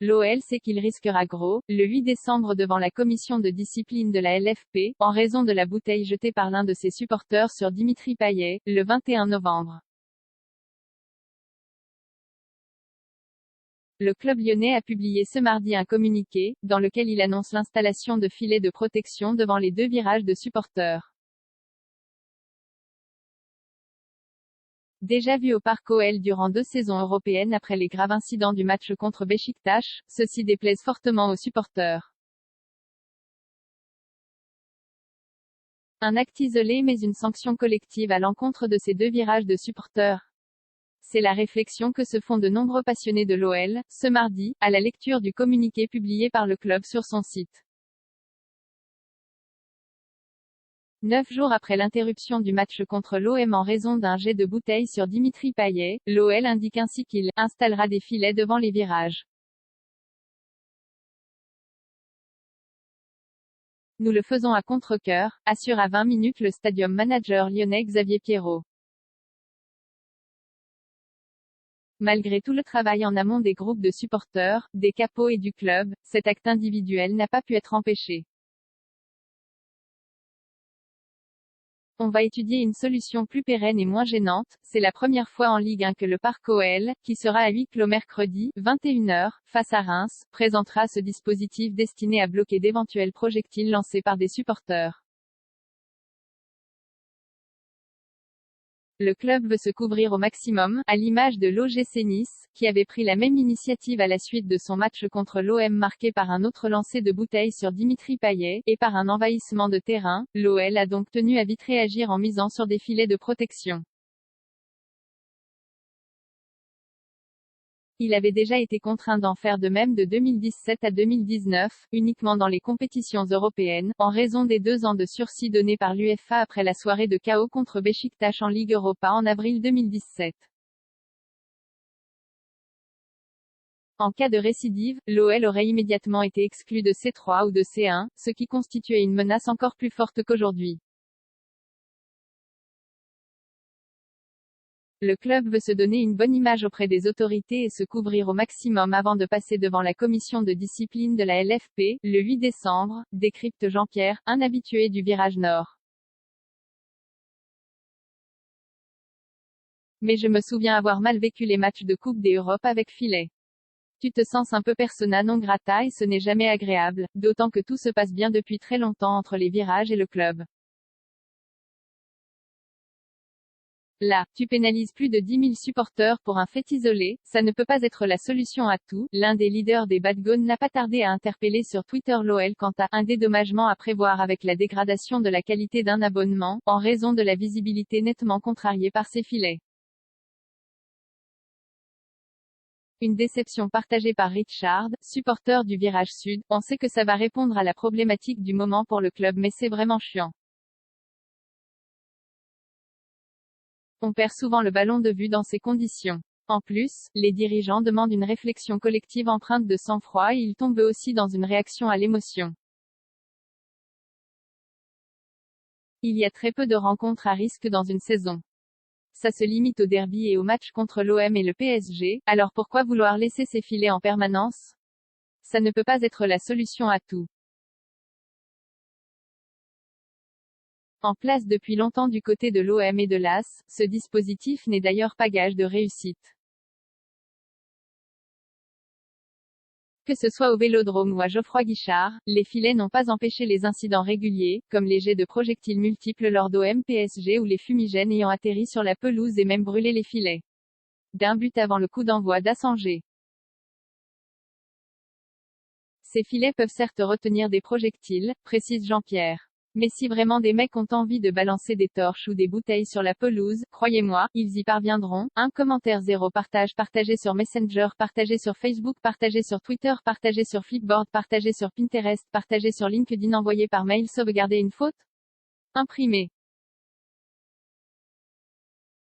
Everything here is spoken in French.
L'OL sait qu'il risquera gros, le 8 décembre devant la commission de discipline de la LFP, en raison de la bouteille jetée par l'un de ses supporters sur Dimitri Payet, le 21 novembre. Le club lyonnais a publié ce mardi un communiqué, dans lequel il annonce l'installation de filets de protection devant les 2 virages de supporters. Déjà vu au Parc OL durant 2 saisons européennes après les graves incidents du match contre Beşiktaş, ceux-ci déplaisent fortement aux supporters. Un acte isolé mais une sanction collective à l'encontre de ces 2 virages de supporters. C'est la réflexion que se font de nombreux passionnés de l'OL, ce mardi, à la lecture du communiqué publié par le club sur son site. 9 jours après l'interruption du match contre l'OM en raison d'un jet de bouteille sur Dimitri Payet, l'OL indique ainsi qu'il installera des filets devant les virages. Nous le faisons à contre-cœur, assure à 20 minutes le stadium manager lyonnais Xavier Pierrot. Malgré tout le travail en amont des groupes de supporters, des capots et du club, cet acte individuel n'a pas pu être empêché. On va étudier une solution plus pérenne et moins gênante. C'est la première fois en Ligue 1 que le Parc OL, qui sera à huis clos mercredi, 21h, face à Reims, présentera ce dispositif destiné à bloquer d'éventuels projectiles lancés par des supporters. Le club veut se couvrir au maximum, à l'image de l'OGC Nice, qui avait pris la même initiative à la suite de son match contre l'OM marqué par un autre lancer de bouteille sur Dimitri Payet, et par un envahissement de terrain. L'OL a donc tenu à vite réagir en misant sur des filets de protection. Il avait déjà été contraint d'en faire de même de 2017 à 2019, uniquement dans les compétitions européennes, en raison des 2 ans de sursis donnés par l'UEFA après la soirée de chaos contre Beşiktaş en Ligue Europa en avril 2017. En cas de récidive, l'OL aurait immédiatement été exclu de C3 ou de C1, ce qui constituait une menace encore plus forte qu'aujourd'hui. Le club veut se donner une bonne image auprès des autorités et se couvrir au maximum avant de passer devant la commission de discipline de la LFP, le 8 décembre, décrypte Jean-Pierre, un habitué du virage nord. Mais je me souviens avoir mal vécu les matchs de Coupe des Europes avec filet. Tu te sens un peu persona non grata et ce n'est jamais agréable, d'autant que tout se passe bien depuis très longtemps entre les virages et le club. Là, tu pénalises plus de 10 000 supporters pour un fait isolé, ça ne peut pas être la solution à tout. L'un des leaders des Bad Guns n'a pas tardé à interpeller sur Twitter l'OL quant à un dédommagement à prévoir avec la dégradation de la qualité d'un abonnement, en raison de la visibilité nettement contrariée par ces filets. Une déception partagée par Richard, supporter du virage sud. On sait que ça va répondre à la problématique du moment pour le club mais c'est vraiment chiant. On perd souvent le ballon de vue dans ces conditions. En plus, les dirigeants demandent une réflexion collective empreinte de sang-froid et ils tombent eux aussi dans une réaction à l'émotion. Il y a très peu de rencontres à risque dans une saison. Ça se limite au derby et au match contre l'OM et le PSG, alors pourquoi vouloir laisser ces filets en permanence? Ça ne peut pas être la solution à tout. En place depuis longtemps du côté de l'OM et de l'AS, ce dispositif n'est d'ailleurs pas gage de réussite. Que ce soit au Vélodrome ou à Geoffroy Guichard, les filets n'ont pas empêché les incidents réguliers, comme les jets de projectiles multiples lors d'OM-PSG ou les fumigènes ayant atterri sur la pelouse et même brûlé les filets. D'un but avant le coup d'envoi d'Assangé. Ces filets peuvent certes retenir des projectiles, précise Jean-Pierre. Mais si vraiment des mecs ont envie de balancer des torches ou des bouteilles sur la pelouse, croyez-moi, ils y parviendront. Un commentaire 0 partage partagé sur Messenger, partagé sur Facebook, partagé sur Twitter, partagé sur Flipboard, partagé sur Pinterest, partagé sur LinkedIn, envoyé par mail, sauvegarder une faute? Imprimé.